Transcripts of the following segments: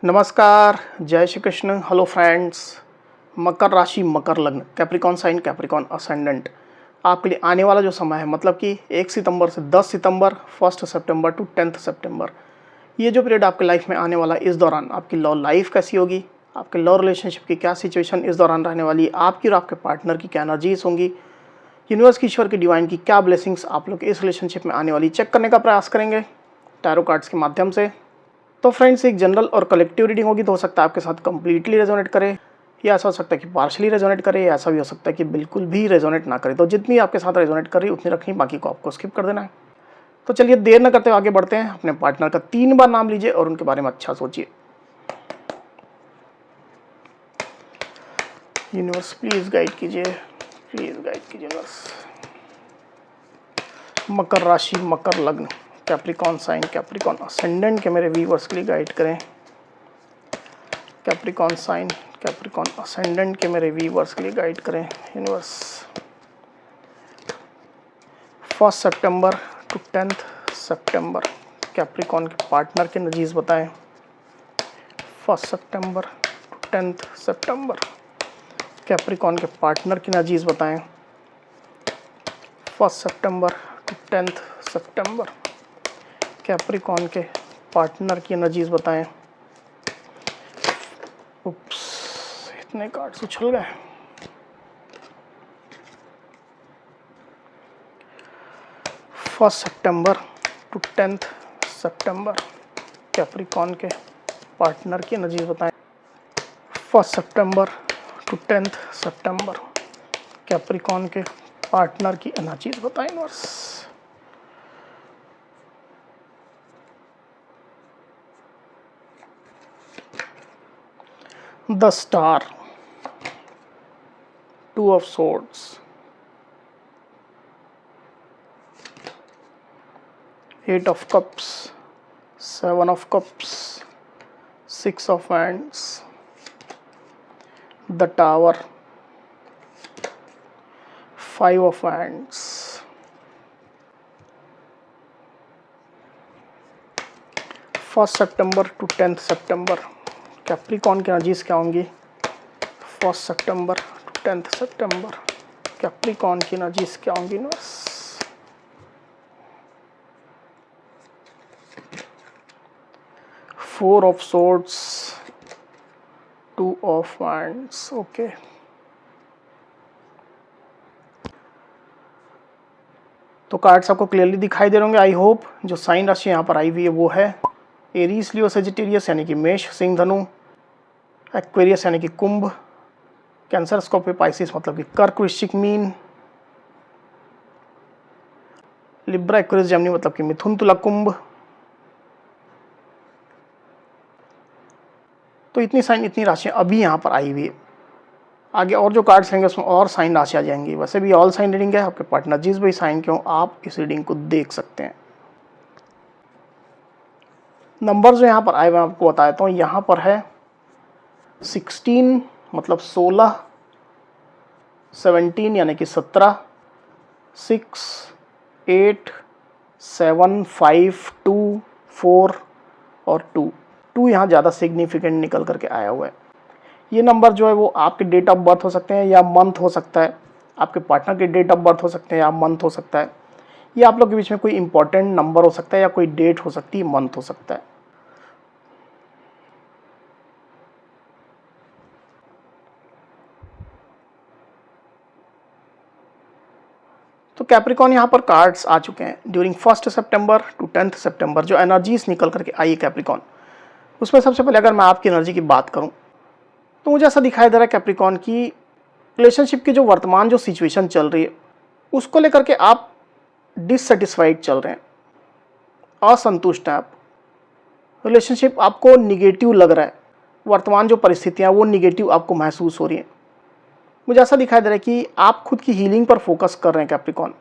नमस्कार, जय Shri Krishna. Hello friends. मकर राशि, मकर लग्न, कैप्रिकॉन साइन, कैप्रिकॉन असेंडेंट आपके लिए आने वाला जो समय है, मतलब कि 1 सितंबर से 10 सितंबर, 1 सितंबर टू 10 सितंबर, ये जो पीरियड आपके लाइफ में आने वाला है, इस दौरान आपकी लव लाइफ कैसी होगी, आपके लव रिलेशनशिप की क्या सिचुएशन इस दौरान रहने वाली है, आपकी और आपके पार्टनर की क्या एनर्जीज होंगी, यूनिवर्स की, ईश्वर की, डिवाइन की क्या ब्लेसिंग्स आप लोग इस रिलेशनशिप में आने वाली चेक करने का प्रयास करेंगे टैरो कार्ड्स के माध्यम से। तो फ्रेंड्स, एक जनरल और कलेक्टिव रीडिंग होगी, तो हो सकता है आपके साथ कंप्लीटली रेजोनेट करे, या ऐसा हो सकता है कि पार्शली रेजोनेट करे, या ऐसा भी हो सकता है कि बिल्कुल भी रेजोनेट ना करे। तो जितनी आपके साथ रेजोनेट कर रही है उतनी रखनी, बाकी को आपको स्किप कर देना है। तो चलिए देर न करते हुए आगे बढ़ते हैं। अपने पार्टनर का 3 बार नाम लीजिए और उनके बारे में अच्छा सोचिए। यूनिवर्स प्लीज गाइड कीजिए, प्लीज गाइड कीजिए यूनिवर्स। मकर राशि, मकर लग्न, कैप्रिकॉन साइन, कैप्रिकॉन असेंडेंट के मेरे व्यूअर्स के लिए गाइड करें। कैप्रिकॉन साइन, कैप्रिकॉन असेंडेंट के मेरे व्यूअर्स के लिए गाइड करें यूनिवर्स। 1 सितंबर टू 10 सितंबर कैप्रिकॉन के पार्टनर के नजीज बताएं। 1 सितंबर टू 10 सितंबर कैप्रिकॉन के पार्टनर की नजीज बताएं। 1 सितंबर टू 10 सितंबर कैप्रिकॉन के पार्टनर की नजीज बताएं। उप्स, इतने कार्ड्स उछल गए। 1 सितंबर टू 10 सितंबर कैप्रिकॉन के पार्टनर की नजीज बताएं। 1 सितंबर टू 10 सितंबर कैप्रिकॉन के पार्टनर की एनर्जीज बताएं universe. The star, 2 of swords, 8 of cups, 7 of cups, 6 of wands, the tower, 5 of wands, 1 सितंबर टू 10 सितंबर कैप्रिकॉन की एनर्जीज क्या होंगी। 1 सितंबर टू 10 सितंबर कैप्रिकॉन की एनर्जीज क्या होंगी universe. Four of swords, 2 of wands, okay. तो कार्ड्स आपको क्लियरली दिखाई दे रहे होंगे, आई होप। जो साइन राशि यहाँ पर आई हुई है वो है एरीज, लियो, सेजिटेरियस यानी कि मेष, सिंह, धनु, एक्वेरियस यानी कि कुंभ, कैंसर, स्कॉर्पियो, पाइसिस मतलब कि कर्क, वृश्चिक, मीन, लिब्रा, एक्वेरियस, जेमिनी मतलब कि मिथुन, तुला, कुंभ। तो इतनी साइन, इतनी राशियां अभी यहाँ पर आई हुई है। आगे और जो कार्ड्स रहेंगे उसमें और साइन राशि आ जाएंगी। वैसे भी ऑल साइन रीडिंग है, आपके पार्टनर जिस भी साइन के हो आप इस रीडिंग को देख सकते हैं। नंबर जो यहाँ पर आए हुए मैं आपको बता देता हूँ। यहाँ पर है 16 मतलब 16, 17 यानी कि 17, 6, 8, 7, 5, 2, 4 और 2 यहाँ ज़्यादा सिग्निफिकेंट निकल करके आया हुआ है। ये नंबर जो है वो आपके डेट ऑफ बर्थ हो सकते हैं या मंथ हो सकता है, आपके पार्टनर के डेट ऑफ बर्थ हो सकते हैं या मंथ हो सकता है, या आप लोग के बीच में कोई इंपॉर्टेंट नंबर हो सकता है या कोई डेट हो सकती है, मंथ हो सकता है। तो कैप्रिकॉन यहाँ पर कार्ड्स आ चुके हैं ड्यूरिंग 1 सितंबर टू 10 सितंबर। जो एनर्जीज निकल करके आई है कैप्रिकॉन, उसमें सबसे पहले अगर मैं आपकी एनर्जी की बात करूं तो मुझे ऐसा दिखाई दे रहा है कैप्रिकॉन की रिलेशनशिप की जो वर्तमान जो सिचुएशन चल रही है उसको लेकर के आप डिससेटिस्फाइड चल रहे हैं, असंतुष्ट हैं आप। रिलेशनशिप आपको निगेटिव लग रहा है, वर्तमान जो परिस्थितियाँ वो निगेटिव आपको महसूस हो रही हैं। मुझे ऐसा दिखाई दे रहा है कि आप खुद की हीलिंग पर फोकस कर रहे हैं कैप्रिकॉन।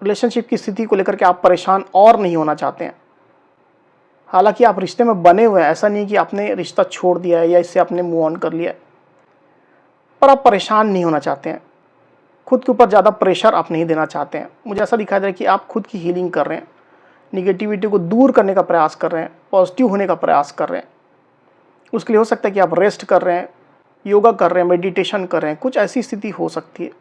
रिलेशनशिप की स्थिति को लेकर के आप परेशान और नहीं होना चाहते हैं। हालांकि आप रिश्ते में बने हुए हैं, ऐसा नहीं कि आपने रिश्ता छोड़ दिया है या इससे आपने मूव ऑन कर लिया है, पर आप परेशान नहीं होना चाहते हैं। खुद के ऊपर ज़्यादा प्रेशर आप नहीं देना चाहते हैं। मुझे ऐसा दिखाई दे रहा है कि आप खुद की हीलिंग कर रहे हैं, निगेटिविटी को दूर करने का प्रयास कर रहे हैं, पॉजिटिव होने का प्रयास कर रहे हैं। उसके लिए हो सकता है कि आप रेस्ट कर रहे हैं, योगा कर रहे हैं, मेडिटेशन कर रहे हैं, कुछ ऐसी स्थिति हो सकती है।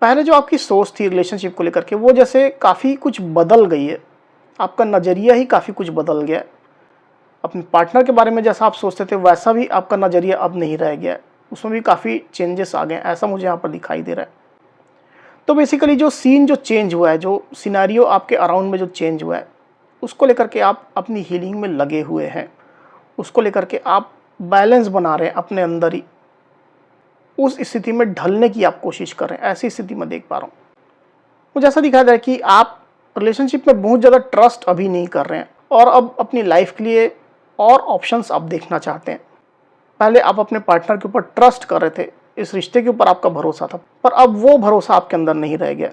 पहले जो आपकी सोच थी रिलेशनशिप को लेकर के, वो जैसे काफ़ी कुछ बदल गई है, आपका नज़रिया ही काफ़ी कुछ बदल गया है। अपने पार्टनर के बारे में जैसा आप सोचते थे वैसा भी आपका नज़रिया अब नहीं रह गया है, उसमें भी काफ़ी चेंजेस आ गए हैं, ऐसा मुझे यहाँ पर दिखाई दे रहा है। तो बेसिकली जो सीन जो चेंज हुआ है, जो सिनेरियो आपके अराउंड में जो चेंज हुआ है, उसको लेकर के आप अपनी हीलिंग में लगे हुए हैं, उसको लेकर के आप बैलेंस बना रहे हैं अपने अंदर ही, उस स्थिति में ढलने की आप कोशिश कर रहे हैं। ऐसी स्थिति में देख पा रहा हूँ, मुझे ऐसा दिखाई दे रहा है कि आप रिलेशनशिप में बहुत ज़्यादा ट्रस्ट अभी नहीं कर रहे हैं और अब अपनी लाइफ के लिए और ऑप्शंस आप देखना चाहते हैं। पहले आप अपने पार्टनर के ऊपर ट्रस्ट कर रहे थे, इस रिश्ते के ऊपर आपका भरोसा था, पर अब वो भरोसा आपके अंदर नहीं रह गया।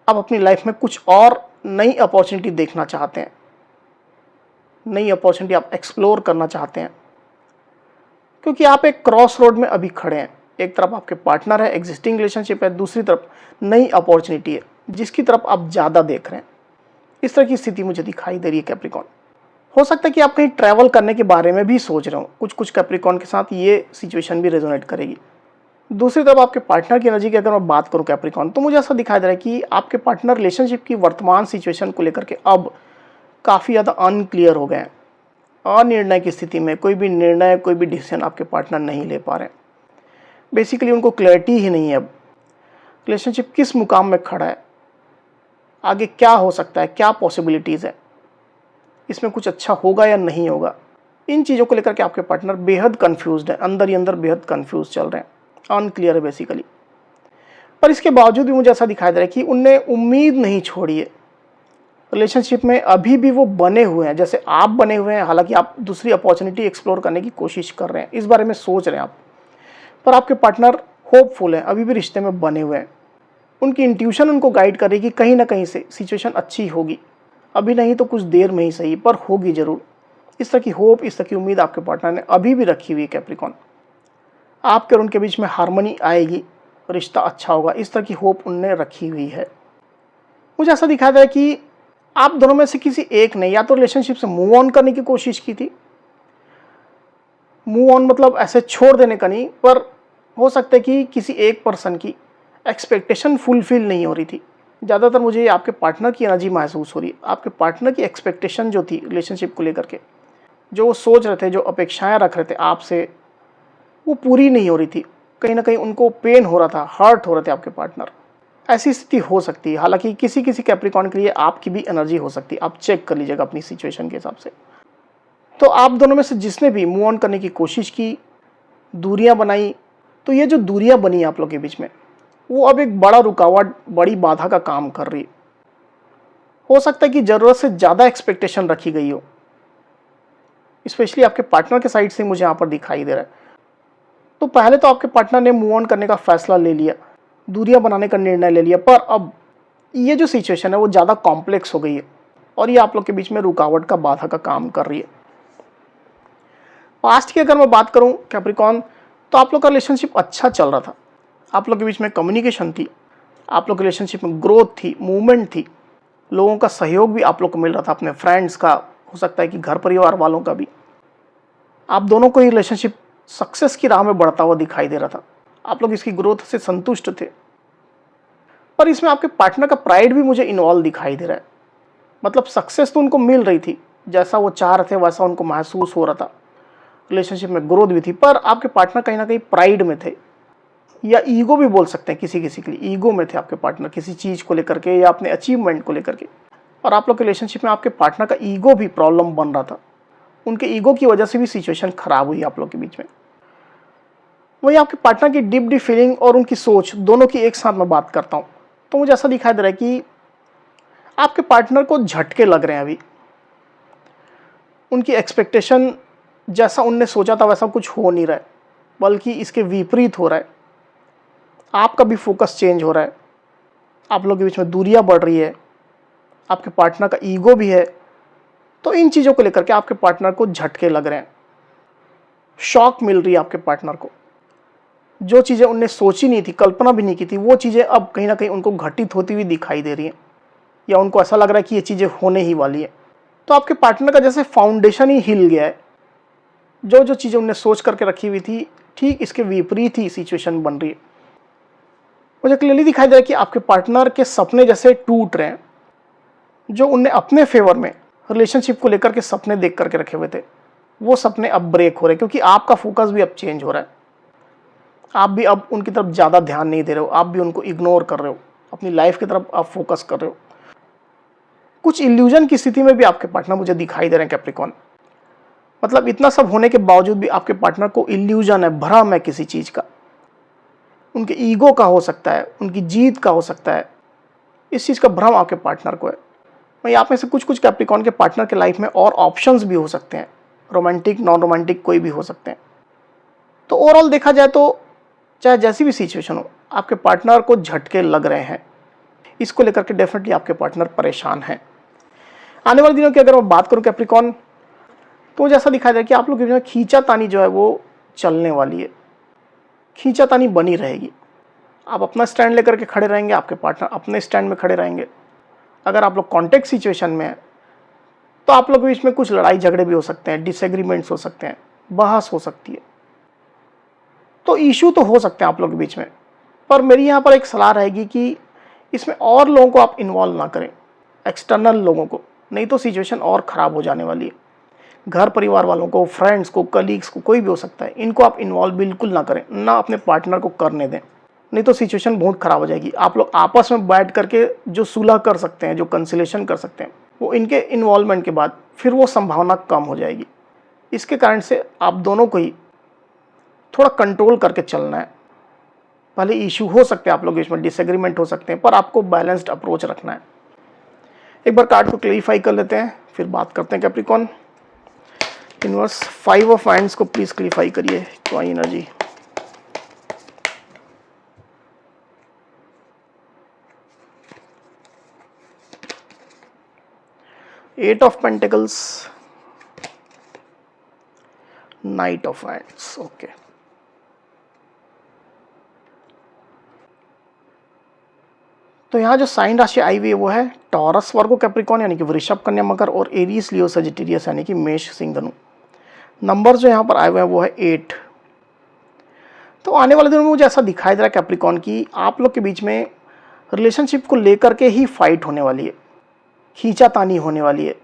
अब अपनी लाइफ में कुछ और नई अपॉर्चुनिटी देखना चाहते हैं, नई अपॉर्चुनिटी आप एक्सप्लोर करना चाहते हैं, क्योंकि आप एक क्रॉस रोड में अभी खड़े हैं। एक तरफ आपके पार्टनर है, एग्जिस्टिंग रिलेशनशिप है, दूसरी तरफ नई अपॉर्चुनिटी है जिसकी तरफ आप ज़्यादा देख रहे हैं। इस तरह की स्थिति मुझे दिखाई दे रही है कैप्रिकॉर्न। हो सकता है कि आप कहीं ट्रैवल करने के बारे में भी सोच रहे हो, कुछ कैप्रिकॉर्न के साथ ये सिचुएशन भी रेजोनेट करेगी। दूसरी तरफ आपके पार्टनर की एनर्जी की अगर मैं बात करूं कैप्रिकॉर्न, तो मुझे ऐसा दिखाई दे रहा है कि आपके पार्टनर रिलेशनशिप की वर्तमान सिचुएशन को लेकर के अब काफ़ी ज़्यादा अनक्लियर हो गए हैं। अनिर्णय की स्थिति में कोई भी निर्णय, कोई भी डिसीजन आपके पार्टनर नहीं ले पा रहे हैं। बेसिकली उनको क्लैरिटी ही नहीं है अब रिलेशनशिप किस मुकाम में खड़ा है, आगे क्या हो सकता है, क्या पॉसिबिलिटीज़ है, इसमें कुछ अच्छा होगा या नहीं होगा। इन चीज़ों को लेकर के आपके पार्टनर बेहद कन्फ्यूज्ड है, अंदर ही अंदर बेहद कन्फ्यूज चल रहे हैं, अनक्लियर है बेसिकली। पर इसके बावजूद भी मुझे ऐसा दिखाई दे रहा है कि उनने उम्मीद नहीं छोड़ी है। रिलेशनशिप में अभी भी वो बने हुए हैं जैसे आप बने हुए हैं, हालांकि आप दूसरी अपॉर्चुनिटी एक्सप्लोर करने की कोशिश कर रहे हैं, इस बारे में सोच रहे हैं आप, पर आपके पार्टनर होपफुल है, अभी भी रिश्ते में बने हुए हैं। उनकी इंट्यूशन उनको गाइड कर रही है कि कहीं ना कहीं से सिचुएशन अच्छी होगी, अभी नहीं तो कुछ देर में ही सही, पर होगी ज़रूर। इस तरह की होप, इस तरह की उम्मीद आपके पार्टनर ने अभी भी रखी हुई है कैप्रिकॉर्न। आपके और उनके बीच में हार्मनी आएगी, रिश्ता अच्छा होगा, इस तरह की होप उनने रखी हुई है। मुझे ऐसा दिखाई दे रहा है कि आप दोनों में से किसी एक ने या तो रिलेशनशिप से मूव ऑन करने की कोशिश की थी, मूव ऑन मतलब ऐसे छोड़ देने का नहीं, पर हो सकता है कि किसी एक पर्सन की एक्सपेक्टेशन फुलफिल नहीं हो रही थी। ज़्यादातर मुझे आपके पार्टनर की एनर्जी महसूस हो रही है। आपके पार्टनर की एक्सपेक्टेशन जो थी रिलेशनशिप को लेकर के, जो वो सोच रहे थे, जो अपेक्षाएं रख रहे थे आपसे, वो पूरी नहीं हो रही थी। कहीं ना कहीं उनको पेन हो रहा था, हर्ट हो रहे थे आपके पार्टनर। ऐसी स्थिति हो सकती है, हालांकि किसी किसी कैप्रिकॉर्न के लिए आपकी भी एनर्जी हो सकती है। आप चेक कर लीजिएगा अपनी सिचुएशन के हिसाब से। तो आप दोनों में से जिसने भी मूव ऑन करने की कोशिश की, दूरियां बनाई, तो ये जो दूरियां बनी आप लोगों के बीच में, वो अब एक बड़ा रुकावट, बड़ी बाधा का काम कर रही है। हो सकता है कि ज़रूरत से ज़्यादा एक्सपेक्टेशन रखी गई हो, स्पेशली आपके पार्टनर के साइड से मुझे यहाँ पर दिखाई दे रहा है। तो पहले तो आपके पार्टनर ने मूव ऑन करने का फैसला ले लिया, दूरियां बनाने का निर्णय ले लिया, पर अब ये जो सिचुएशन है वो ज़्यादा कॉम्प्लेक्स हो गई है और ये आप लोग के बीच में रुकावट का, बाधा का काम कर रही है। पास्ट की अगर मैं बात करूं कैप्रिकॉर्न, तो आप लोग का रिलेशनशिप अच्छा चल रहा था, आप लोग के बीच में कम्युनिकेशन थी, आप लोग के रिलेशनशिप में ग्रोथ थी, मूवमेंट थी, लोगों का सहयोग भी आप लोग को मिल रहा था, अपने फ्रेंड्स का, हो सकता है कि घर परिवार वालों का भी। आप दोनों को ही रिलेशनशिप सक्सेस की राह में बढ़ता हुआ दिखाई दे रहा था, आप लोग इसकी ग्रोथ से संतुष्ट थे। पर इसमें आपके पार्टनर का प्राइड भी मुझे इन्वॉल्व दिखाई दे रहा है। मतलब सक्सेस तो उनको मिल रही थी, जैसा वो चाह रहे थे वैसा उनको महसूस हो रहा था, रिलेशनशिप में ग्रोथ भी थी, पर आपके पार्टनर कहीं ना कहीं प्राइड में थे, या ईगो भी बोल सकते हैं, किसी किसी के लिए ईगो में थे आपके पार्टनर, किसी चीज़ को लेकर के या अपने अचीवमेंट को लेकर के। और आप लोग के रिलेशनशिप में आपके पार्टनर का ईगो भी प्रॉब्लम बन रहा था, उनके ईगो की वजह से भी सिचुएशन खराब हुई आप लोग के बीच में। वही आपके पार्टनर की डीप फीलिंग और उनकी सोच दोनों की एक साथ मैं बात करता हूँ, तो मुझे ऐसा दिखाई दे रहा है कि आपके पार्टनर को झटके लग रहे हैं अभी। उनकी एक्सपेक्टेशन जैसा उनने सोचा था वैसा कुछ हो नहीं रहा है, बल्कि इसके विपरीत हो रहा है। आपका भी फोकस चेंज हो रहा है, आप लोगों के बीच में दूरियां बढ़ रही है, आपके पार्टनर का ईगो भी है। तो इन चीज़ों को लेकर के आपके पार्टनर को झटके लग रहे हैं, शॉक मिल रही है आपके पार्टनर को। जो चीज़ें उनने सोची नहीं थी, कल्पना भी नहीं की थी, वो चीज़ें अब कहीं ना कहीं उनको घटित होती हुई दिखाई दे रही हैं, या उनको ऐसा लग रहा है कि ये चीज़ें होने ही वाली है। तो आपके पार्टनर का जैसे फाउंडेशन ही हिल गया है। जो जो चीज़ें उन्होंने सोच करके रखी हुई थी, ठीक इसके विपरीत ही सिचुएशन बन रही है। मुझे क्लियरली दिखाई दे रहा है कि आपके पार्टनर के सपने जैसे टूट रहे हैं। जो उनने अपने फेवर में रिलेशनशिप को लेकर के सपने देख करके रखे हुए थे, वो सपने अब ब्रेक हो रहे हैं, क्योंकि आपका फोकस भी अब चेंज हो रहा है। आप भी अब उनकी तरफ ज़्यादा ध्यान नहीं दे रहे हो, आप भी उनको इग्नोर कर रहे हो, अपनी लाइफ की तरफ आप फोकस कर रहे हो। कुछ इल्यूजन की स्थिति में भी आपके पार्टनर मुझे दिखाई दे रहे हैं कैप्रिकॉर्न। मतलब इतना सब होने के बावजूद भी आपके पार्टनर को इल्यूजन है, भ्रम है किसी चीज़ का। उनके ईगो का हो सकता है, उनकी जीत का हो सकता है, इस चीज़ का भ्रम आपके पार्टनर को है। वहीं आप में से कुछ कैप्रिकॉर्न के पार्टनर के लाइफ में और ऑप्शंस भी हो सकते हैं, रोमांटिक नॉन रोमांटिक कोई भी हो सकते हैं। तो ओवरऑल देखा जाए तो चाहे जैसी भी सिचुएशन हो, आपके पार्टनर को झटके लग रहे हैं। इसको लेकर के डेफिनेटली आपके पार्टनर परेशान हैं। आने वाले दिनों की अगर मैं बात करूं कैप्रिकॉर्न, तो जैसा दिखाई दे रहा है कि आप लोग के बीच में खींचातानी जो है वो चलने वाली है, खींचातानी बनी रहेगी। आप अपना स्टैंड लेकर के खड़े रहेंगे, आपके पार्टनर अपने स्टैंड में खड़े रहेंगे। अगर आप लोग कॉन्टेक्ट सिचुएशन में है तो आप लोग के बीच में कुछ लड़ाई झगड़े भी हो सकते हैं, डिसएग्रीमेंट्स हो सकते हैं, बहस हो सकती है। तो इशू तो हो सकते हैं आप लोग के बीच में, पर मेरी यहाँ पर एक सलाह रहेगी कि इसमें और लोगों को आप इन्वॉल्व ना करें, एक्सटर्नल लोगों को, नहीं तो सिचुएशन और ख़राब हो जाने वाली है। घर परिवार वालों को, फ्रेंड्स को, कलीग्स को, कोई भी हो सकता है, इनको आप इन्वॉल्व बिल्कुल ना करें, ना अपने पार्टनर को करने दें, नहीं तो सिचुएशन बहुत ख़राब हो जाएगी। आप लोग आपस में बैठ करके जो सुलह कर सकते हैं, जो कंसिलेशन कर सकते हैं, वो इनके इन्वॉल्वमेंट के बाद फिर वो संभावना कम हो जाएगी। इसके कारण से आप दोनों को ही थोड़ा कंट्रोल करके चलना है। भले इशू हो सकते हैं, आप लोग इसमें डिसएग्रीमेंट हो सकते हैं, पर आपको बैलेंस्ड अप्रोच रखना है। एक बार कार्ड को क्लेरिफाई कर लेते हैं, फिर बात करते हैं कैप्रिकॉर्न। यूनिवर्स 5 ऑफ वांड्स को प्लीज क्लेरिफाई करिए, क्वाई energy. Eight of pentacles, knight of wands. Okay, तो यहाँ जो साइन राशि आई हुई है वो है टॉरस, वर्गो, कैप्रिकॉर्न यानी कि वृषभ, कन्या, मकर, और एरीज, लियो, सजिटेरियस यानी कि मेष, सिंह, धनु। नंबर जो यहाँ पर आए हुए हैं वो है 8। तो आने वाले दिनों में मुझे ऐसा दिखाई दे रहा है कैप्रिकॉर्न की आप लोग के बीच में रिलेशनशिप को लेकर के ही फाइट होने वाली है, खींचातानी होने वाली है।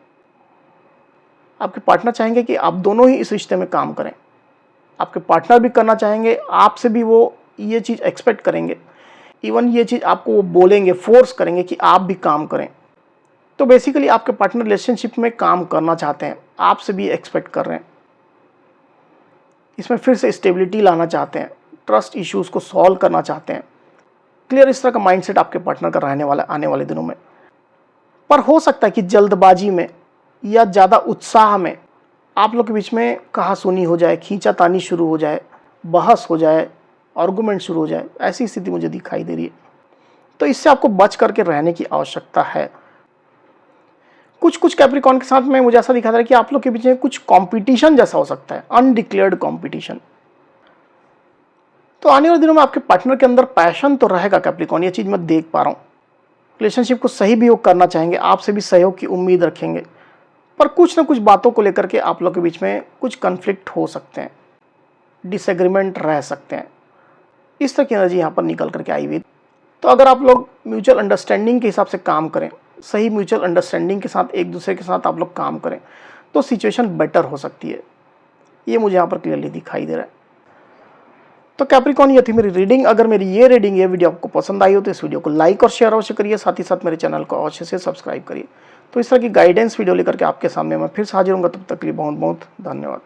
आपके पार्टनर चाहेंगे कि आप दोनों ही इस रिश्ते में काम करें, आपके पार्टनर भी करना चाहेंगे, आपसे भी वो ये चीज़ एक्सपेक्ट करेंगे, इवन ये चीज़ आपको वो बोलेंगे, फोर्स करेंगे कि आप भी काम करें। तो बेसिकली आपके पार्टनर रिलेशनशिप में काम करना चाहते हैं, आपसे भी एक्सपेक्ट कर रहे हैं, इसमें फिर से स्टेबिलिटी लाना चाहते हैं, ट्रस्ट इश्यूज़ को सॉल्व करना चाहते हैं। क्लियर इस तरह का माइंडसेट आपके पार्टनर का रहने वाला आने वाले दिनों में। पर हो सकता है कि जल्दबाजी में या ज़्यादा उत्साह में आप लोग के बीच में कहासुनी हो जाए, खींचातानी शुरू हो जाए, बहस हो जाए, आर्गुमेंट शुरू हो जाए, ऐसी स्थिति मुझे दिखाई दे रही है। तो इससे आपको बच करके रहने की आवश्यकता है। कुछ कैप्रिकॉर्न के साथ में मुझे ऐसा दिखा रहा है कि आप लोग के बीच में कुछ कंपटीशन जैसा हो सकता है, अनडिक्लेयर्ड कंपटीशन। तो आने वाले दिनों में आपके पार्टनर के अंदर पैशन तो रहेगा कैप्रिकॉर्न, ये चीज़ मैं देख पा रहा हूँ। रिलेशनशिप को सही भी योग करना चाहेंगे, आपसे भी सहयोग की उम्मीद रखेंगे, पर कुछ ना कुछ बातों को लेकर के आप लोग के बीच में कुछ कन्फ्लिक्ट हो सकते हैं, डिसएग्रीमेंट रह सकते हैं। इस तरह की एनर्जी यहाँ पर निकल करके आई हुई। तो अगर आप लोग म्यूचुअल अंडरस्टैंडिंग के हिसाब से काम करें, सही म्यूचुअल अंडरस्टैंडिंग के साथ एक दूसरे के साथ आप लोग काम करें, तो सिचुएशन बेटर हो सकती है। ये मुझे यहाँ पर क्लियरली दिखाई दे रहा है। तो कैप्रिकॉर्न, ये थी मेरी रीडिंग। अगर मेरी ये रीडिंग, ये वीडियो आपको पसंद आई हो तो इस वीडियो को लाइक और शेयर अवश्य करिए, साथ ही साथ मेरे चैनल को अवश्य से सब्सक्राइब करिए। तो इस तरह की गाइडेंस वीडियो लेकर के आपके सामने मैं फिर से हाजिर होऊंगा। तब तक के लिए बहुत बहुत धन्यवाद।